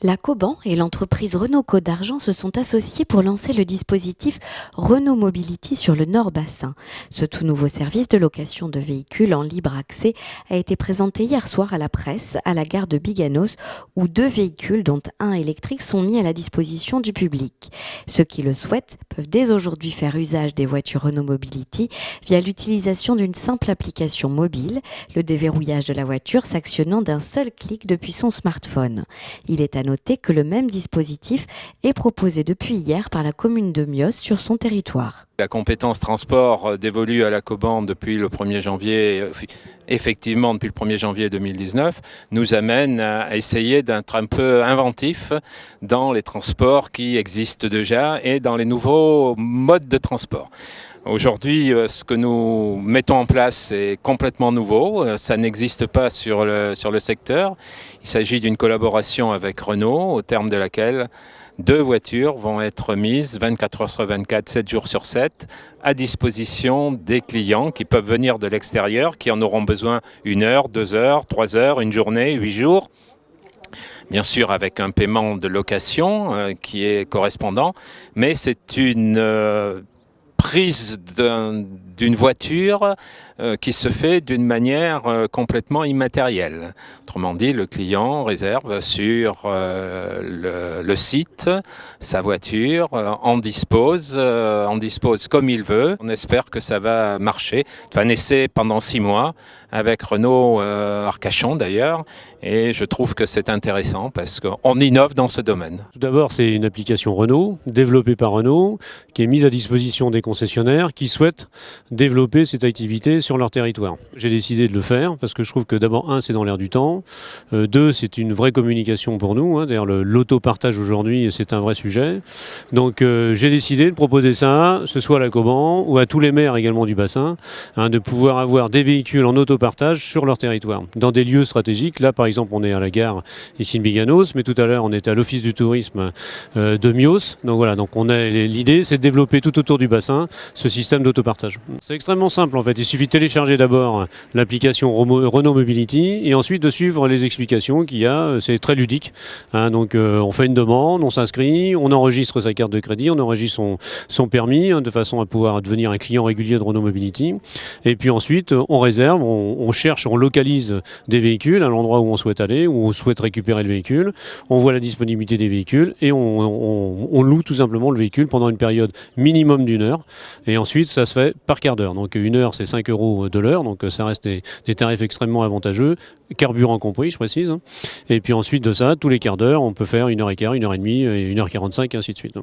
La Coban et l'entreprise Renault Côte d'Argent se sont associés pour lancer le dispositif Renault Mobility sur le Nord-Bassin. Ce tout nouveau service de location de véhicules en libre accès a été présenté hier soir à la presse à la gare de Biganos, où 2 véhicules, dont un électrique, sont mis à la disposition du public. Ceux qui le souhaitent peuvent dès aujourd'hui faire usage des voitures Renault Mobility via l'utilisation d'une simple application mobile, le déverrouillage de la voiture s'actionnant d'un seul clic depuis son smartphone. Il est à noter que le même dispositif est proposé depuis hier par la commune de Mios sur son territoire. La compétence transport dévolue à la Coban depuis le 1er janvier, effectivement depuis le 1er janvier 2019, nous amène à essayer d'être un peu inventif dans les transports qui existent déjà et dans les nouveaux modes de transport. Aujourd'hui, ce que nous mettons en place est complètement nouveau. Ça n'existe pas sur le secteur. Il s'agit d'une collaboration avec Renault, au terme de laquelle 2 voitures vont être mises 24 heures sur 24, 7 jours sur 7, à disposition des clients qui peuvent venir de l'extérieur, qui en auront besoin 1 heure, 2 heures, 3 heures, une journée, 8 jours. Bien sûr avec un paiement de location qui est correspondant, mais c'est une prise d'une voiture qui se fait d'une manière complètement immatérielle. Autrement dit, le client réserve sur le site sa voiture, en dispose comme il veut. On espère que ça va marcher. C'est un essai pendant 6 mois avec Renault Arcachon d'ailleurs, et je trouve que c'est intéressant parce qu'on innove dans ce domaine. Tout d'abord, c'est une application Renault, développée par Renault, qui est mise à disposition des concessionnaires qui souhaitent développer cette activité sur leur territoire. J'ai décidé de le faire parce que je trouve que d'abord, c'est dans l'air du temps. 2, c'est une vraie communication pour nous. D'ailleurs, l'autopartage aujourd'hui, c'est un vrai sujet. Donc, j'ai décidé de proposer ça, ce soit à la Coban ou à tous les maires également du bassin, de pouvoir avoir des véhicules en autopartage sur leur territoire, dans des lieux stratégiques. Là, par exemple, on est à la gare ici de Biganos, mais tout à l'heure, on était à l'office du tourisme de Mios. Donc voilà, l'idée, c'est de développer tout autour du bassin ce système d'autopartage. C'est extrêmement simple en fait. Il suffit de télécharger d'abord l'application Renault Mobility et ensuite de suivre les explications qu'il y a. C'est très ludique. Donc on fait une demande, on s'inscrit, on enregistre sa carte de crédit, on enregistre son permis de façon à pouvoir devenir un client régulier de Renault Mobility. Et puis ensuite, on réserve, on cherche, on localise des véhicules à l'endroit où on souhaite aller, où on souhaite récupérer le véhicule. On voit la disponibilité des véhicules et on loue tout simplement le véhicule pendant une période minimum d'1 heure. Et ensuite, ça se fait par quart d'heure. Donc 1 heure, c'est 5 € de l'heure. Donc ça reste des tarifs extrêmement avantageux, carburant compris, je précise. Et puis ensuite de ça, tous les quarts d'heure, on peut faire 1 heure et quart, 1 heure et demie, 1 heure 45 et ainsi de suite.